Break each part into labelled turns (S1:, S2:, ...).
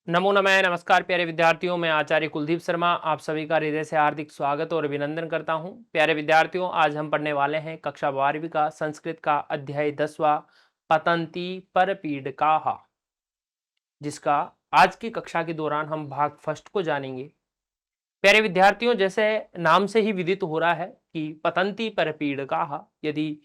S1: नमो नमः। नमस्कार प्यारे विद्यार्थियों, मैं आचार्य कुलदीप शर्मा आप सभी का हृदय से हार्दिक स्वागत और अभिनंदन करता हूं। प्यारे विद्यार्थियों, आज हम पढ़ने वाले हैं कक्षा 12वीं का संस्कृत का अध्याय 10वां पतंती परपीडकाः, जिसका आज की कक्षा के दौरान हम भाग फर्स्ट को जानेंगे। प्यारे विद्यार्थियों, जैसे नाम से ही विदित हो रहा है कि पतंती परपीडकाः, यदि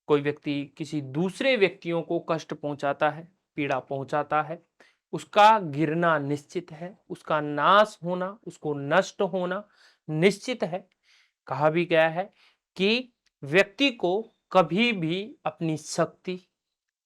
S1: कोई व्यक्ति किसी दूसरे व्यक्तियों को कष्ट पहुंचाता है, पीड़ा पहुंचाता है, उसका गिरना निश्चित है, उसका नाश होना, उसको नष्ट होना निश्चित है। कहा भी गया है कि व्यक्ति को कभी भी अपनी शक्ति,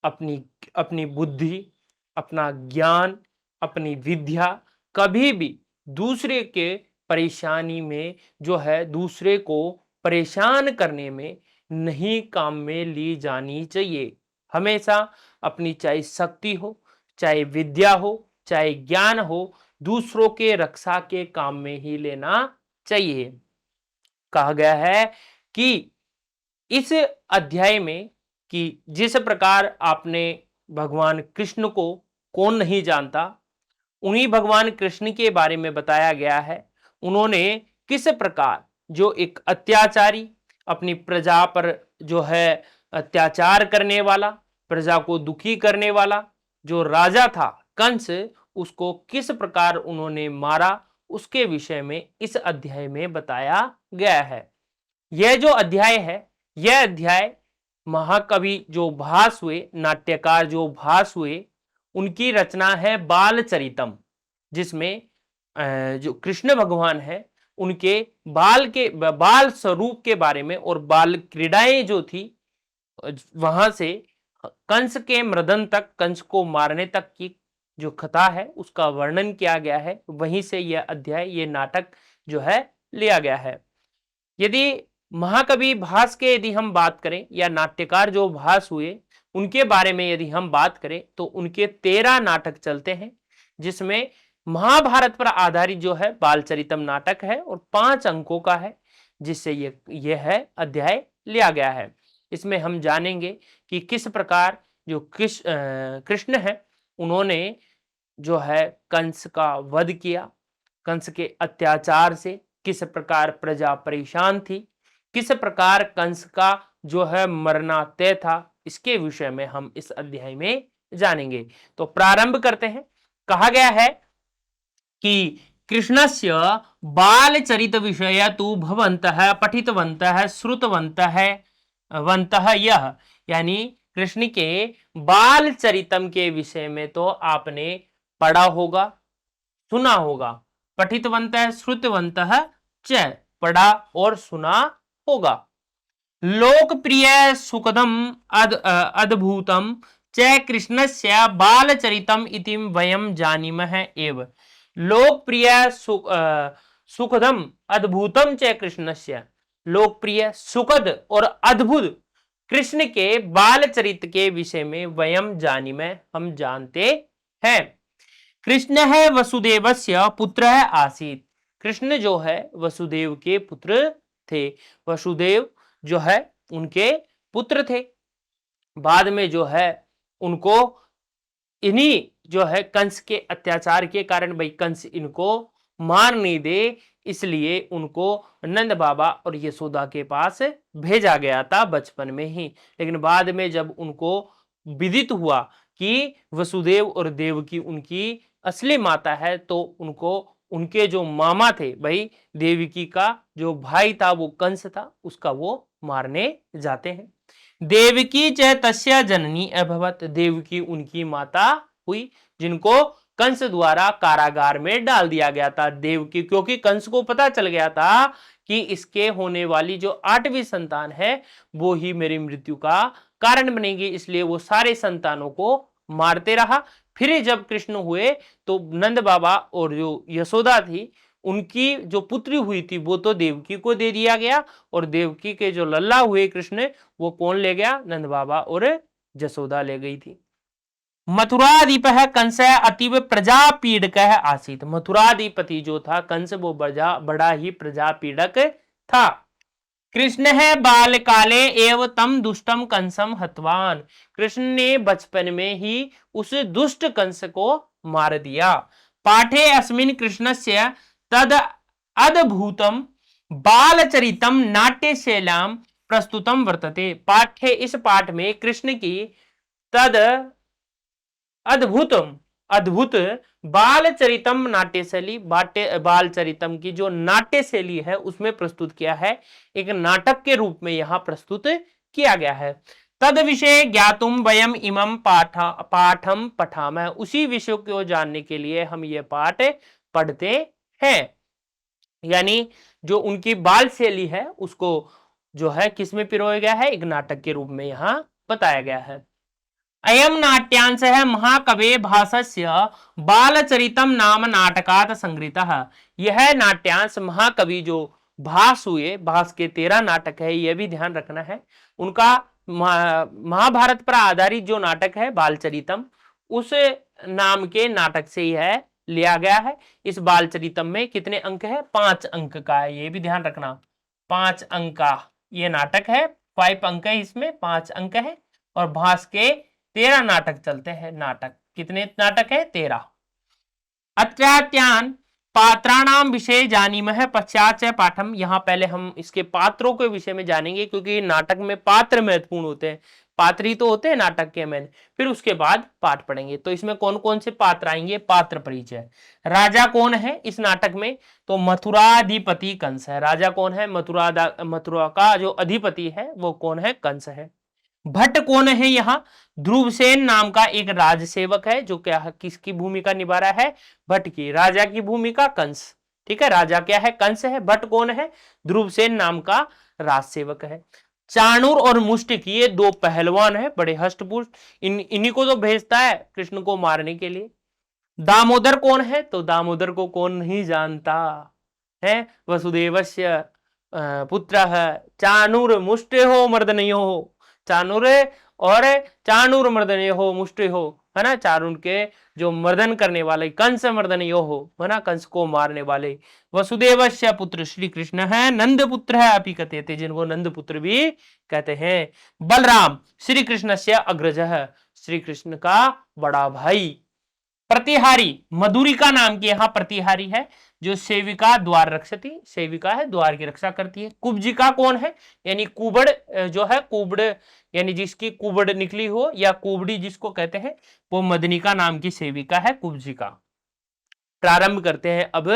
S1: अपनी अपनी बुद्धि, अपना ज्ञान, अपनी विद्या कभी भी दूसरे के परेशानी में जो है, दूसरे को परेशान करने में नहीं काम में ली जानी चाहिए। हमेशा अपनी चाहे शक्ति हो, चाहे विद्या हो, चाहे ज्ञान हो, दूसरों के रक्षा के काम में ही लेना चाहिए। कहा गया है कि इस अध्याय में कि जिस प्रकार आपने भगवान कृष्ण को कौन नहीं जानता, उन्हीं भगवान कृष्ण के बारे में बताया गया है। उन्होंने किस प्रकार जो एक अत्याचारी, अपनी प्रजा पर जो है अत्याचार करने वाला, प्रजा को दुखी करने वाला जो राजा था कंस, उसको किस प्रकार उन्होंने मारा, उसके विषय में इस अध्याय में बताया गया है। यह जो अध्याय है, यह अध्याय महाकवि जो भास हुए, नाट्यकार जो भास हुए, उनकी रचना है बालचरितम, जिसमें जो कृष्ण भगवान है उनके बाल स्वरूप के बारे में और बाल क्रीड़ाएं जो थी, वहां से कंस के मृदन तक, कंस को मारने तक की जो कथा है उसका वर्णन किया गया है। वहीं से यह अध्याय, यह नाटक जो है लिया गया है। यदि महाकवि भास के यदि हम बात करें, या नाट्यकार जो भास हुए उनके बारे में यदि हम बात करें, तो उनके 13 नाटक चलते हैं, जिसमें महाभारत पर आधारित जो है बालचरितम नाटक है और 5 अंकों का है, जिससे यह है अध्याय लिया गया है। इसमें हम जानेंगे कि किस प्रकार जो कृष्ण है, उन्होंने जो है कंस का वध किया, कंस के अत्याचार से किस प्रकार प्रजा परेशान थी, किस प्रकार कंस का जो है मरना तय था, इसके विषय में हम इस अध्याय में जानेंगे। तो प्रारंभ करते हैं। कहा गया है कि कृष्णस्य बालचरित विषय तु भवन्तः पठितवन्तः श्रुतवन्तः वन्तः यः, यानी कृष्ण के बाल चरितम के विषय में तो आपने पढ़ा होगा, सुना होगा। पठितवन्तः श्रुतवन्तः च, पढ़ा और सुना होगा। लोकप्रिय सुखदम अद्भुतम च कृष्णस्य बालचरितम इति वयम जानीमः एव। लोकप्रिय सुखदम अद्भुतम च कृष्णस्य, लोकप्रिय सुखद और अद्भुत कृष्ण के बालचरित के विषय में वयम जानीमः, हम जानते हैं। कृष्ण है वसुदेवस्य पुत्र आसीत। कृष्ण जो है वसुदेव के पुत्र थे। वसुदेव जो है उनके पुत्र थे। बाद में जो है उनको इन्हीं जो है कंस के अत्याचार के कारण, भाई कंस इनको मार नहीं दे, इसलिए उनको नंद बाबा और यशोदा के पास भेजा गया था बचपन में ही। लेकिन बाद में जब उनको विदित हुआ कि वसुदेव और देवकी उनकी असली माता है, तो उनको उनके जो मामा थे, भाई देवकी का जो भाई था वो कंस था, उसका वो मारने जाते हैं। देवकी च तस्य जननी अभवत, देवकी उनकी माता हुई, जिनको कंस द्वारा कारागार में डाल दिया गया था। देवकी, क्योंकि कंस को पता चल गया था कि इसके होने वाली जो 8वीं संतान है वो ही मेरी मृत्यु का कारण बनेगी, इसलिए वो सारे संतानों को मारते रहा। फिर जब कृष्ण हुए तो नंद बाबा और जो यशोदा थी, उनकी जो पुत्री हुई थी वो तो देवकी को दे दिया गया, और देवकी के जो लल्ला हुए कृष्ण, वो कौन ले गया? नंद बाबा और यशोदा ले गई थी। मथुराधिपः कंस अतीव प्रजापीड़कः आसीत। मथुराधिपति जो था कंस, वो बड़ा ही प्रजापीड़क था। कृष्ण है बाल काले एव तम दुष्टम कंसम हतवान। कृष्ण ने बचपन में ही उस दुष्ट कंस को मार दिया। पाठे अस्मिन् कृष्णस्य तद अद्भुतम बालचरितम नाट्यशैलां प्रस्तुतम वर्तते। पाठ्य, इस पाठ में कृष्ण की तद अद्भुतम अद्भुत बालचरितम नाट्यशैली, बाल चरितम की जो नाट्य शैली है उसमें प्रस्तुत किया है, एक नाटक के रूप में यहां प्रस्तुत किया गया है। तद विषय ज्ञातुम वयम इमं पाठम पठामः, उसी विषय को जानने के लिए हम ये पाठ पढ़ते हैं। यानी जो उनकी बाल शैली है उसको जो है किसमें पिरोया गया है, एक नाटक के रूप में यहां बताया गया है। अयम नाट्यांश है महाकवे भासस्य बालचरितम नाम नाटकात संग्रहितः। यह नाट्यांश महाकवि जो भास हुए, भास के 13 नाटक है, यह भी ध्यान रखना है। उनका महाभारत पर आधारित जो नाटक है बालचरितम, उस नाम के नाटक से यह लिया गया है। इस बालचरितम में कितने अंक है, 5 अंक का है, ये भी ध्यान रखना, 5 अंक का ये नाटक है। 5 अंक है इसमें, 5 अंक है। और भास के 13 नाटक चलते हैं। नाटक कितने नाटक है, 13। अत्रात्यान पात्राणाम विषय जानीमः पश्चात पाठम। यहाँ पहले हम इसके पात्रों के विषय में जानेंगे, क्योंकि नाटक में पात्र महत्वपूर्ण होते हैं, पात्र ही तो होते हैं नाटक के मेन। फिर उसके बाद पाठ पढ़ेंगे। तो इसमें कौन कौन से पात्र आएंगे, पात्र परिचय। राजा कौन है इस नाटक में, तो मथुराधिपति कंस है। राजा कौन है, मथुरा का जो अधिपति है वो कौन है, कंस है। भट्ट कौन है, यहाँ ध्रुवसेन नाम का एक राजसेवक है, जो क्या है, किसकी भूमिका निभा रहा है, भट्ट की। राजा की भूमिका कंस, ठीक है, राजा क्या है, कंस है। भट्ट कौन है, ध्रुवसेन नाम का राजसेवक है। चाणूर और मुष्टिक ये 2 पहलवान है, बड़े हष्टपुष्ट, इन्हीं को तो भेजता है कृष्ण को मारने के लिए। दामोदर कौन है, तो दामोदर को कौन नहीं जानता है, वसुदेवस्य पुत्र है। चाणूर मुष्टिहो मर्दनयो, चाणूर और चाणूर मर्दनयो हो, मुष्टि हो, है ना, चाणूर के जो मर्दन करने वाले, कंस मर्दनयो हो, है ना, कंस को मारने वाले। वसुदेवस्य पुत्र श्री कृष्ण है, नंद पुत्र है अपि कथ्यते, जिनको नंद पुत्र भी कहते हैं। बलराम श्री कृष्ण से अग्रज है, श्री कृष्ण का बड़ा भाई। प्रतिहारी मधुरिका नाम की यहाँ प्रतिहारी है, जो सेविका द्वार रक्षती, सेविका है, द्वार की रक्षा करती है। कुब्जिका कौन है, यानी कुबड़ जो है, कुबड़ यानी जिसकी कुबड़ निकली हो, या कुबड़ी जिसको कहते हैं, वो मदनिका नाम की सेविका है, कुब्जिका। प्रारंभ करते हैं अब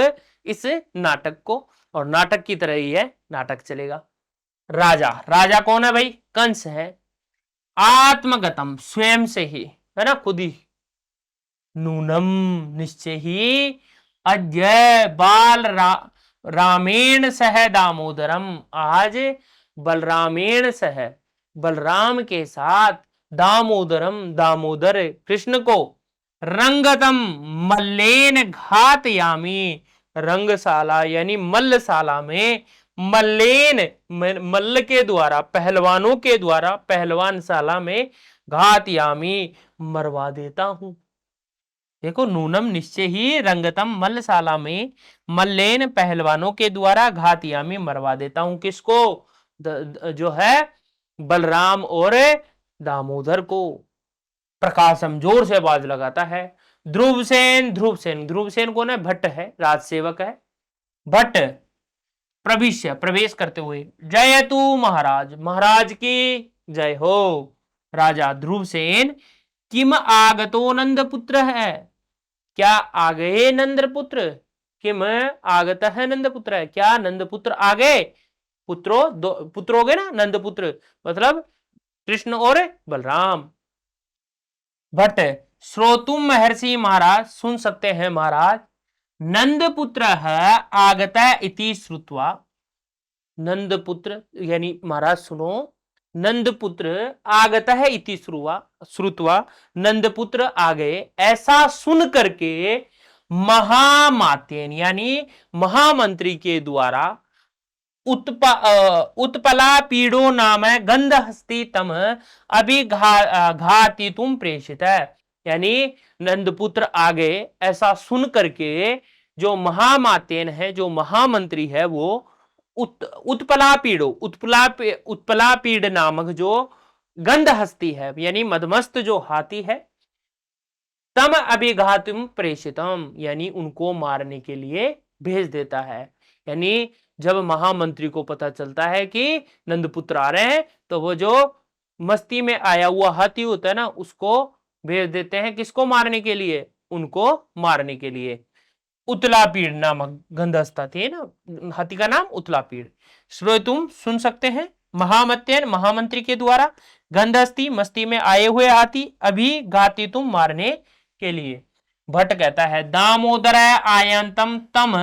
S1: इस नाटक को, और नाटक की तरह ही है नाटक चलेगा। राजा, राजा कौन है भाई, कंस है। आत्मगतम स्वयं से ही, है ना, खुद ही। नूनम निश्चय ही अद्य रामेण सह दामोदरम, आज बलरामेण सह, बलराम के साथ, दामोदरम दामोदर कृष्ण को, रंगतम मल्लेन घातयामी, रंगशाला यानी मल्लशाला में, मल्लेन मल्ल के द्वारा, पहलवानों के द्वारा, पहलवानशाला में, घातयामी मरवा देता हूं। देखो, नूनम निश्चय ही रंगतम मल्लशाला में, मल्लेन पहलवानों के द्वारा, घातयामी मरवा देता हूं। किसको, जो है बलराम और दामोदर को। प्रकाशम जोर से आवाज लगाता है। ध्रुवसेन, ध्रुवसेन, ध्रुवसेन कौन है, भट्ट है, राजसेवक है। भट्ट प्रविश्य, प्रवेश करते हुए, जय तू महाराज, महाराज की जय हो। राजा ध्रुवसेन, किम आगतो नंदपुत्र है, क्या आ गए नंदपुत्र, किम आगत है नंदपुत्र है, क्या नंदपुत्र आ गए। पुत्रों, दो पुत्र हो गए ना, नंदपुत्र मतलब कृष्ण और बलराम। भट्ट, श्रोतुम महर्षि, महाराज सुन सकते हैं महाराज। नंदपुत्र है आगत इति श्रुत्वा, नंदपुत्र यानी महाराज सुनो, नंदपुत्र आगत है इति श्रुत्वा, नंदपुत्र आ गए ऐसा सुन करके, महामात्यन यानी महामंत्री के द्वारा, उत्पला पीड़ो नाम गंधहस्ती तम अभिघाती तुम प्रेषित है, यानी नंदपुत्र आ गए ऐसा सुन करके, जो महामात्यन है, जो महामंत्री है, वो उत्पला पीड़ नामक जो गंधहस्ती है, यानी मदमस्त जो हाथी है, तम अभिघातुम प्रेषितम, यानी उनको मारने के लिए भेज देता है। यानी जब महामंत्री को पता चलता है कि नंदपुत्र आ रहे हैं, तो वो जो मस्ती में आया हुआ हाथी होता है ना, उसको भेज देते हैं। किसको मारने के लिए? उनको मारने के लिए। उतलापीड़ नामक गंधस्था थी ना, हाथी का नाम उतलापीड़। श्रोतुम सुन सकते हैं, महामत्यन महामंत्री के द्वारा, गंधस्थी मस्ती में आए हुए हाथी, अभी घाती तुम मारने के लिए। भट्ट कहता है दामोदर आयंतम तम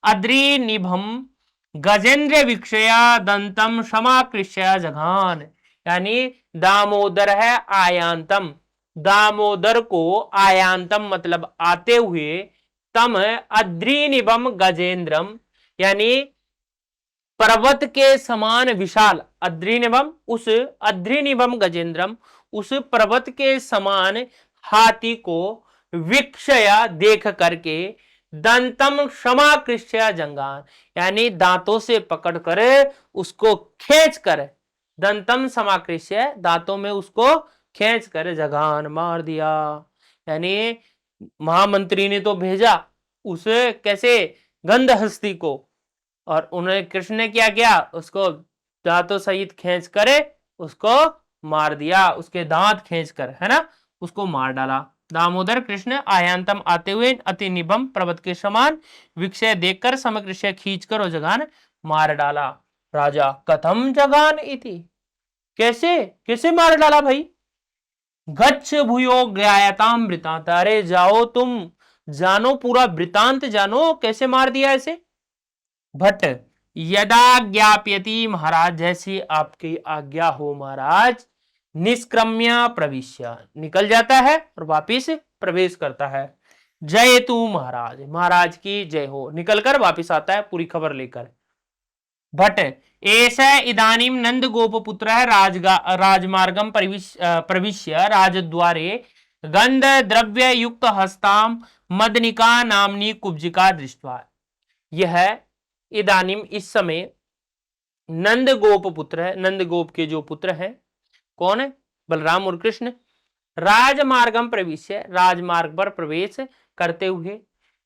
S1: अद्रि निभम गजेंद्र विक्षया दंतम समाकृष्य जघान। यानी दामोदर है आयांतम, दामोदर को आयांतम मतलब आते हुए, तम अद्रिनिभम गजेंद्रम यानी पर्वत के समान विशाल, अद्रिनिभम उस अद्रिनिभम गजेंद्रम उस पर्वत के समान हाथी को वीक्षया देख करके, दंतम क्षमाकृष्य जंगान यानी दांतों से पकड़ कर उसको खींच कर, दंतम समाकृष्य दांतों में उसको खींच कर जगान मार दिया। यानी महामंत्री ने तो भेजा उस कैसे गंधहस्ती को, और उन्हें कृष्ण ने क्या किया, उसको दांतों सहित खींच कर उसको मार दिया, उसके दांत खींच कर, है ना, उसको मार डाला। दामोदर कृष्ण आयांतम आते हुए अति निबम पर्वत के समान विक्षय देखकर समकृष्य खींचकर और जगान मार डाला। राजा कथम जगान इति, कैसे कैसे मार डाला भाई? गच्छ भूयो ज्ञायताम वृतांत, अरे जाओ तुम जानो, पूरा वृतांत जानो, कैसे मार दिया ऐसे। भट्ट यदा ज्ञापयति महाराज, जैसी आपकी आज्ञा हो महाराज, निष्क्रम्य प्रविश्य निकल जाता है और वापिस प्रवेश करता है। जय तू महाराज, महाराज की जय हो, निकलकर वापिस आता है पूरी खबर लेकर। भट्ट ऐसा इदानीम नंद गोपपुत्र राजमार्गम प्रविश्य राजद्वारे गंध द्रव्य युक्त हस्ताम मदनिका नामनी कुब्जिका दृष्टवा। यह इदानीम इस समय नंद गोप पुत्र है, नंद गोप के जो पुत्र हैं, कौन है? बलराम और कृष्ण। राजमार्गम प्रविश्य राजमार्ग पर प्रवेश करते हुए,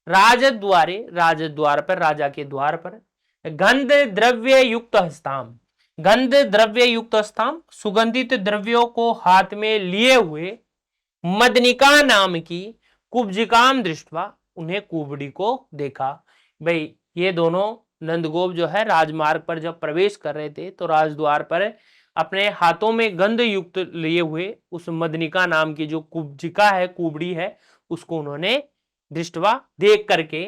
S1: राजद्वारे राजद्वार पर, राजा के द्वार पर, गंध द्रव्य युक्त हस्ताम, गंध द्रव्य युक्त हस्ताम सुगंधित द्रव्यों को हाथ में लिए हुए, मदनिका नाम की कुब्जिकाम दृष्टवा उन्हें कुबड़ी को देखा। भाई ये दोनों नंदगोप जो है राजमार्ग पर जब प्रवेश कर रहे थे, तो राजद्वार पर अपने हाथों में गंध युक्त लिए हुए उस मदनिका नाम की जो कुब्जिका है, कुबड़ी है, उसको उन्होंने दृष्टवा देख करके,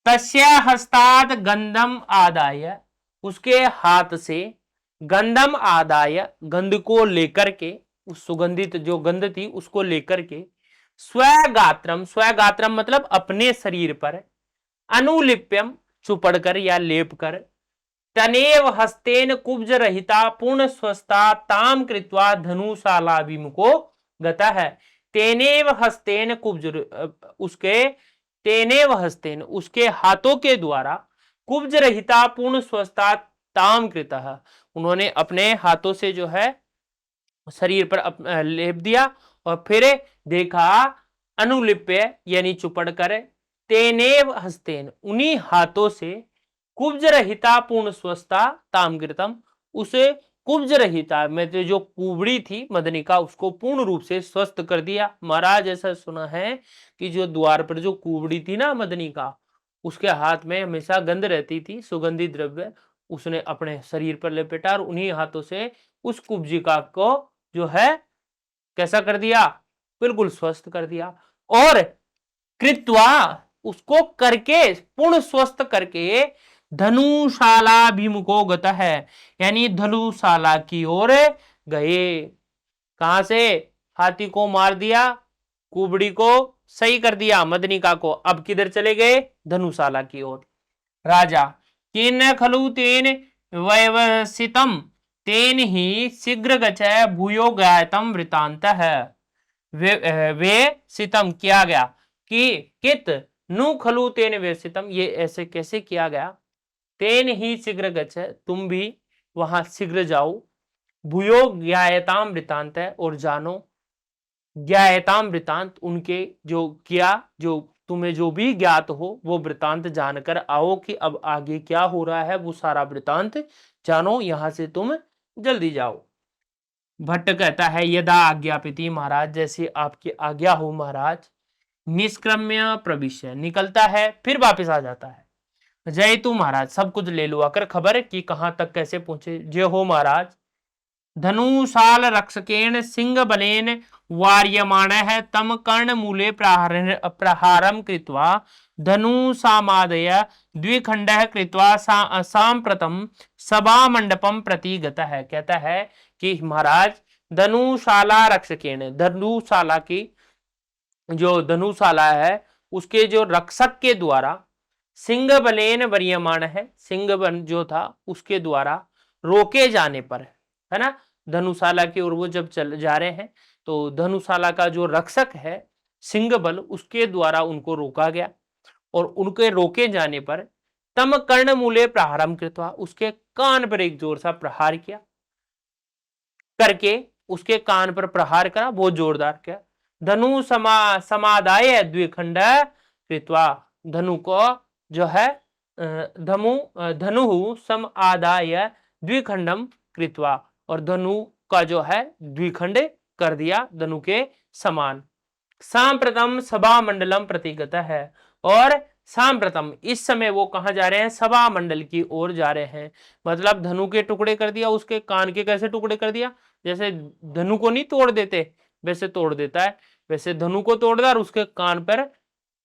S1: तस्य हस्ताद गंधम आदाय उसके हाथ से, गंधम आदाय गंध को लेकर के, उस सुगंधित जो गंध थी उसको लेकर के, स्वगात्रम स्वगात्रम मतलब अपने शरीर पर, अनुलिप्यम चुपड़कर या लेप कर, तनेव हस्तेन कुब्ज रहिता पूर्ण स्वस्था ताम कृत्वा धनुशालाभिमुखो गता है। तेनेव हस्तेन कुब्ज उसके, तेनेव हस्तेन उसके हाथों के द्वारा, कुब्ज रहिता पूर्ण स्वस्था ताम कृतः उन्होंने अपने हाथों से जो है शरीर पर लेप दिया, और फिर देखा अनुलिप्य यानी चुपड़ कर, तेनेव हस्तेन उन्हीं हाथों से, कुब्ज रहिता पूर्ण स्वस्था तामकृतम उसे कुब्ज रहिता में तो जो कुबड़ी थी मदनिका उसको पूर्ण रूप से स्वस्थ कर दिया। महाराज ऐसा सुना है कि जो द्वार पर जो कुबड़ी थी ना मदनिका, उसके हाथ में हमेशा गंध रहती थी, सुगंधित द्रव्य, उसने अपने शरीर पर लपेटा और उन्हीं हाथों से उस कुब्जिका को जो है कैसा कर दिया, बिल्कुल स्वस्थ कर दिया। और कृत्वा उसको करके, पूर्ण स्वस्थ करके, धनुशालाभिमुखो गता है यानी धनुशाला की ओर गए। कहां से? हाथी को मार दिया, कुबड़ी को सही कर दिया, मदनिका को, अब किधर चले गए? धनुशाला की ओर। राजा किन खलु तेन व्यवसितम तेन ही शीघ्र गचय भूयो गायतम वृतांत है। वे सितम किया गया कि कित नु खलु तेन व्यवसितम, ये ऐसे कैसे किया गया, तेन ही शीघ्र गचय तुम भी वहां शीघ्र जाओ, भूयो ज्ञायताम वृतांत है और जानो, ज्ञायताम वृतांत, उनके जो जो तुम्हें जो भी ज्ञात हो वो वृतांत जानकर आओ कि अब आगे क्या हो रहा है वो सारा वृतांत जानो, यहां से तुम जल्दी जाओ। भट्ट कहता है यदा आज्ञापिति महाराज, जैसे आपकी आज्ञा हो महाराज। निष्क्रम्य प्रविश्य, निकलता है फिर वापस आ जाता है। जय तू महाराज, सब कुछ ले लो आकर खबर कि कहां तक कैसे पहुंचे। जय हो महाराज। धनुषाल रक्षकेण सिंह बलेन वार्यमाणः तम कर्णमूले प्रहारं कृत्वा धनुषामादय द्विखंडः कृत्वा सांप्रतम सभा मंडपम प्रति गतः। कहता है कि महाराज धनुशाला रक्षकेण, धनुशाला की जो धनुशाला है उसके जो रक्षक के द्वारा सिंह बलेन वर्यमाण है, सिंह बन जो था उसके द्वारा रोके जाने पर, है ना, धनुशाला की ओर वो जब चल जा रहे हैं तो धनुशाला का जो रक्षक है सिंह बल उसके द्वारा उनको रोका गया और उनके रोके जाने पर तम कर्णमूले प्रहारम कृत्वा, उसके कान पर एक जोर सा प्रहार किया, करके उसके कान पर प्रहार करा, बहुत जोरदार किया। धनु समादाय द्विखंड कृत्वा, धनु को जो है धनु सम आदाय द्विखंडम कृत्वा, और धनु का जो है द्विखंड कर दिया धनु के समान। सांप्रतम सभा मंडलम प्रतिगत है, और सांप्रतम इस समय वो कहा जा रहे हैं, सभा मंडल की ओर जा रहे हैं। मतलब धनु के टुकड़े कर दिया, उसके कान के कैसे टुकड़े कर दिया, जैसे धनु को नहीं तोड़ देते वैसे तोड़ देता है, वैसे धनु को तोड़ दिया और उसके कान पर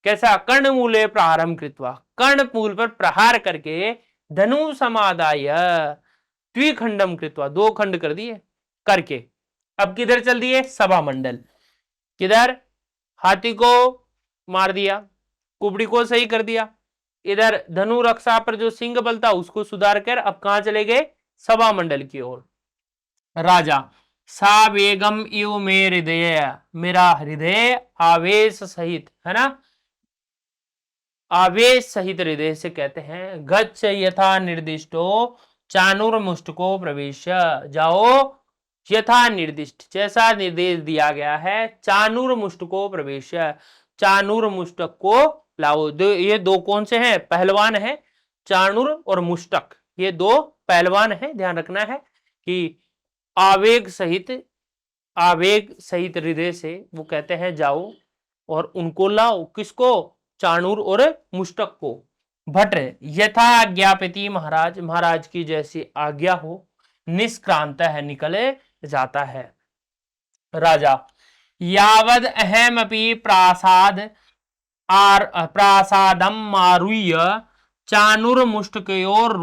S1: कैसा कर्णमूले प्रहारम कृत्वा, कर्णमूल पर प्रहार करके धनु समादाय द्विखंडम कृत्वा, दो खंड कर दिए करके। अब किधर चल दिए, सभा मंडल। किधर, हाथी को मार दिया, कुबड़ी को सही कर दिया, इधर धनु रक्षा पर जो सिंह बल था उसको सुधार कर अब कहां चले गए, सभा मंडल की ओर। राजा सा वेगम इव मे हृदय, मेरा हृदय आवेश सहित, है ना, आवेश सहित हृदय से कहते हैं, गच्छ यथा निर्दिष्टो चाणूरमुष्टको प्रवेश, जाओ यथा निर्दिष्ट, जैसा निर्देश दिया गया है, चाणूरमुष्टको प्रवेश, चाणूर मुष्टक को लाओ। ये दो कौन से हैं, पहलवान है, चाणूर और मुष्टक, ये दो पहलवान है, ध्यान रखना है कि आवेग सहित हृदय से वो कहते हैं जाओ और उनको लाओ, किसको, चाणूर और मुष्टक को। भट्ट यथा आज्ञापिति महाराज, महाराज की जैसी आज्ञा हो, निष्क्रांत है, निकले जाता है। राजा यावद अहमपि प्रासादम मारुह्य चाणूरमुष्टकयोर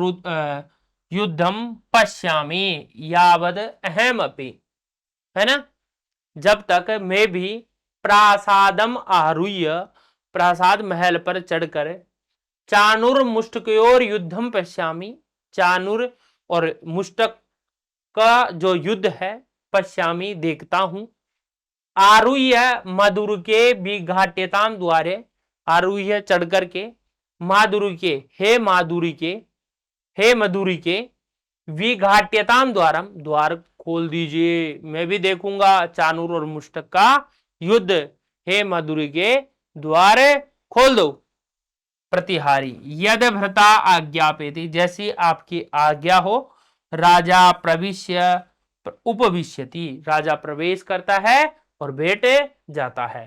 S1: युद्धम पश्यामि, यावद अहमपि, है ना, जब तक मैं भी प्रासादम आरुह्य, प्रासाद महल पर चढ़कर चाणूर मुष्टकयोर युद्धम पश्यामि, चाणूर और मुष्टक का जो युद्ध है पश्यामी देखता हूं। आरुह्य मधुर के विघाट्यताम द्वारे, आरुह्य चढ़ करके, माधुरी के, हे माधुरी के, हे मधुरी के, विघाट्यताम द्वारम, द्वार खोल दीजिए, मैं भी देखूंगा चाणूर और मुष्टक का युद्ध, हे मधुरी के द्वार खोल दो। प्रतिहारी यद भ्रता आज्ञापेति, जैसी आपकी आज्ञा हो, राजा प्रविश्य उपविश्यति, राजा प्रवेश करता है और बैठ जाता है।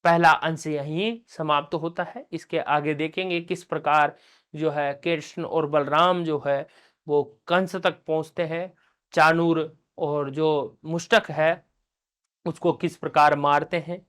S1: पहला अंश यहीं समाप्त होता है। इसके आगे देखेंगे किस प्रकार जो है कृष्ण और बलराम जो है वो कंस तक पहुंचते हैं, चाणूर और जो मुष्टक है उसको किस प्रकार मारते हैं,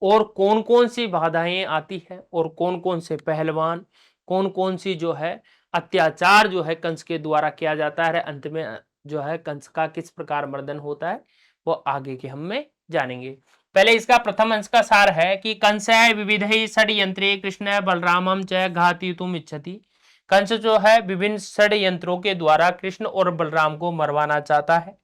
S1: और कौन कौन सी बाधाएं आती है, और कौन कौन से पहलवान, कौन कौन सी जो है अत्याचार जो है कंस के द्वारा किया जाता है, अंत में जो है कंस का किस प्रकार मर्दन होता है, वो आगे के हम में जानेंगे। पहले इसका प्रथम अंश का सार है कि कंस विविधै षड्यंत्रे कृष्ण बलरामम च घातयितुम इच्छति, कंस जो है विभिन्न षड्यंत्रों के द्वारा कृष्ण और बलराम को मरवाना चाहता है।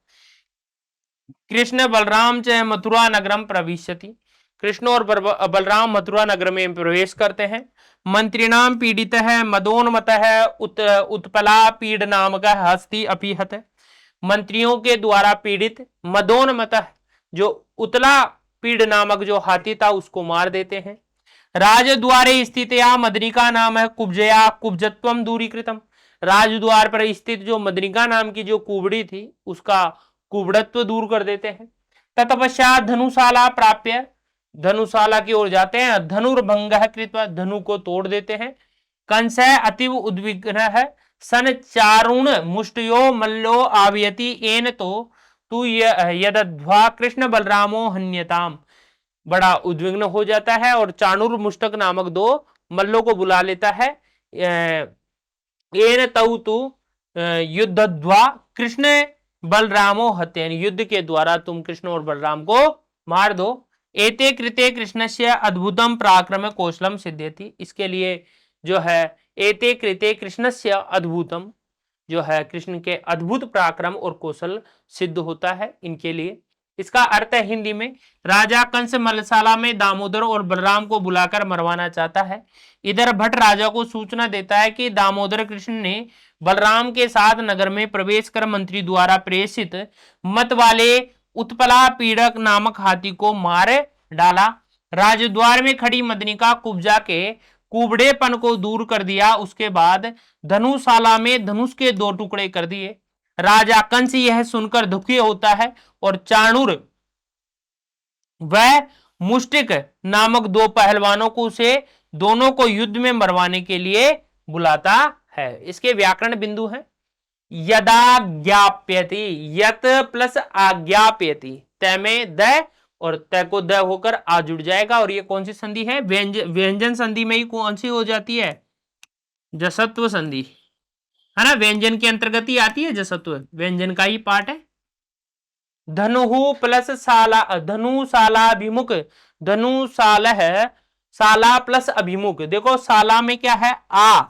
S1: कृष्ण बलराम च मथुरा नगरम प्रविशति, कृष्ण और बलराम मथुरा नगर में प्रवेश करते हैं। मंत्रिणाम पीड़ित है मदोन्मत है उत्पला पीड़ नामक हस्ती अपीहत, मंत्रियों के द्वारा पीड़ित मदोन्मत जो उत्तला पीड़ नामक जो हाथी था उसको मार देते हैं। राजद्वारे स्थित या मदनिका नाम है कुब्जया कुब्जत्वम दूरीकृतम। राजद्वार पर स्थित जो मदनिका नाम की जो कुबड़ी थी उसका कुबड़त्व दूर कर देते हैं। तत्पश्चात धनुशाला प्राप्य, धनुशाला की ओर जाते हैं, धनुर्भंग कृत्वा, धनु को तोड़ देते हैं। कंसय अतीव उद्विग्न है, सन चारुण मुष्टयो मल्लो आवियति एन तो तू यदध्वा कृष्ण बलरामो हन्यताम। बड़ा उद्विग्न हो जाता है और चाणुर मुष्टक नामक दो मल्लों को बुला लेता है। एन तऊ तू युद्धध्वा कृष्ण बलरामो हत्यन, युद्ध के द्वारा तुम कृष्ण और बलराम को मार दो। एते कृते कृष्णस्य अद्भुतम पराक्रम कौशलम सिद्ध्यति, इसके लिए जो है एते कृते कृष्णस्य अद्भुतम, जो है कृष्ण के अद्भुत पराक्रम और कौशल सिद्ध होता है इनके लिए। इसका अर्थ है हिंदी में, राजा कंस मलसाला में दामोदर और बलराम को बुलाकर मरवाना चाहता है। इधर भट्ट राजा को सूचना देता है कि दामोदर कृष्ण ने बलराम के साथ नगर में प्रवेश कर मंत्री द्वारा प्रेषित मत वाले उत्पला पीड़क नामक हाथी को मार डाला। राजद्वार में खड़ी मदनिका कुब्जा के कुबड़ेपन को दूर कर दिया। उसके बाद धनुशाला में धनुष के 2 टुकड़े कर दिए। राजा कंस यह सुनकर दुखी होता है और चाणूर वह मुष्टिक नामक 2 पहलवानों को से दोनों को युद्ध में मरवाने के लिए बुलाता है। इसके व्याकरण बिंदु हैं, यदाज्ञाप्यति, यत प्लस आज्ञाप्यति, तय में द और तय को द होकर आ जुड़ जाएगा। और ये कौन सी संधि है? व्यंजन संधि में ही कौन सी हो जाती है? जसत्व संधि, है ना, व्यंजन के अंतर्गत ही आती है जसत्व, व्यंजन का ही पार्ट है। धनु प्लस साला, धनु सालाभिमुख, धनु साल है साला प्लस अभिमुख। देखो साला में क्या है? आ,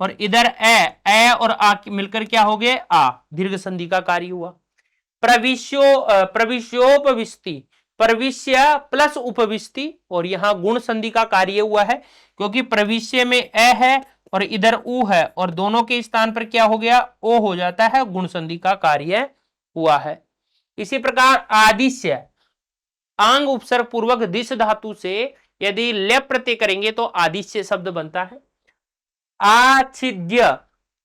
S1: और इधर ए और आ मिलकर क्या हो गए? आ, दीर्घ संधि का कार्य हुआ। प्रविश्योपविष्टि, प्रविश्य प्लस उपविष्टि, और यहां गुण संधि का कार्य हुआ है क्योंकि प्रविश्य में ए है और इधर उ है और दोनों के स्थान पर क्या हो गया? ओ हो जाता है, गुण संधि का कार्य हुआ है। इसी प्रकार आदिश्य, आंग उपसर्ग पूर्वक दिश धातु से यदि लेप प्रत्यय करेंगे तो आदिश्य शब्द बनता है। आच्छिद्य,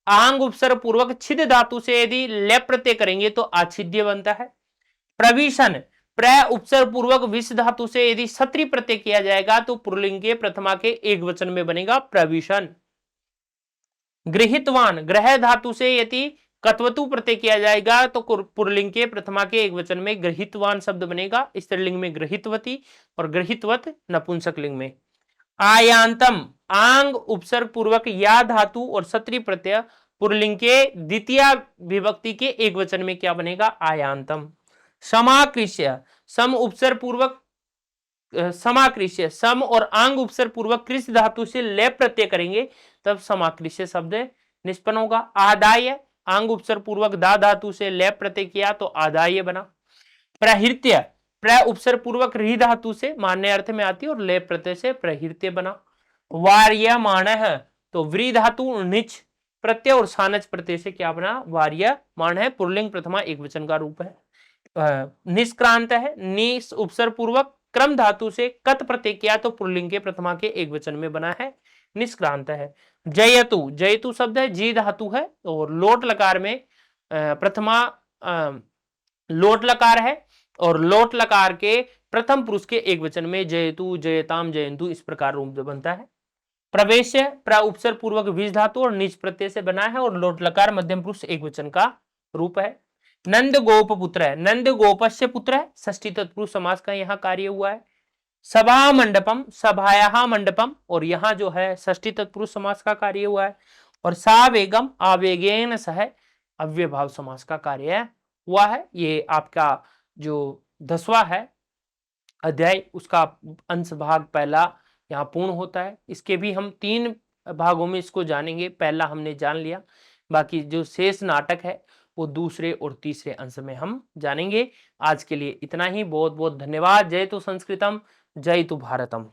S1: आंग उपसर्ग पूर्वक छिद धातु से यदि लेप प्रत्यय करेंगे तो आच्छिद्य बनता है। प्रविशन, प्र उपसर्ग पूर्वक विष धातु से यदि सत्री प्रत्यय किया जाएगा तो पुल्लिंग के प्रथमा के एक वचन में बनेगा प्रविशन। गृहीतवान, ग्रह धातु से यदि कत्वतु प्रत्यय किया जाएगा तो पुल्लिंग के प्रथमा के एक वचन में गृहीतवान शब्द बनेगा। स्त्रीलिंग में गृहीतवती और गृहीतवत नपुंसक लिंग में। आयांतम, आंग उपसर्ग पूर्वक या धातु और सत्री प्रत्यय पुल्लिंग के द्वितीय विभक्ति के एक वचन में क्या बनेगा? आयांतम। समाकृष्य, सम उपसर्ग पूर्वक समाकृष्य, सम और आंग उपसर्ग पूर्वक कृष्ण धातु से लेप प्रत्यय करेंगे तब समाकृष्य शब्द निष्पन्न होगा। आदाय, आंग उपसर्ग पूर्वक दा धातु से लेप प्रत्यय किया तो आदाय बना। प्रहृत्य, प्र उपसर्ग पूर्वक री धातु से मान्य अर्थ में आती है और लेप प्रत्यय से प्रहृत्य बना। वार्यमाण है तो व्री धातु निच प्रत्यय और सानच प्रत्यय से क्या बना? वार्यमाण है, पुल्लिंग प्रथमा एक वचन का रूप है। निष्क्रांत है, निस उपसर्ग पूर्वक क्रम धातु से कत प्रत्यय किया तो पुल्लिंग के प्रथमा के एक वचन में बना है, निष्क्रांत है। जयतु, जयतु शब्द है जी धातु है और लोट लकार में प्रथमा लोट लकार है और लोट लकार के प्रथम पुरुष के एक वचन में जयतु, जयताम, जयंतु इस प्रकार रूप बनता है। प्रवेश, प्र उपसर्ग पूर्वक विष धातु और निज प्रत्यय से बना है और लोट लकार मध्यम पुरुष एक वचन का रूप है। नंद गोप पुत्र है, नंद गोपस्य पुत्र है, षष्ठी तत्पुरुष समास का यहाँ कार्य हुआ है। सभा मंडपम, सभाया मंडपम, और यहाँ जो है षष्ठी तत्पुरुष समास का कार्य हुआ है। और सावेगम, आवेगेन सह अव्यभाव समास का कार्य हुआ है। ये आपका जो 10वां है अध्याय उसका अंश भाग पहला यहाँ पूर्ण होता है। इसके भी हम 3 भागों में इसको जानेंगे। पहला हमने जान लिया, बाकी जो शेष नाटक है वो दूसरे और तीसरे अंश में हम जानेंगे। आज के लिए इतना ही, बहुत बहुत धन्यवाद। जय तु संस्कृतम, जय तु भारतम।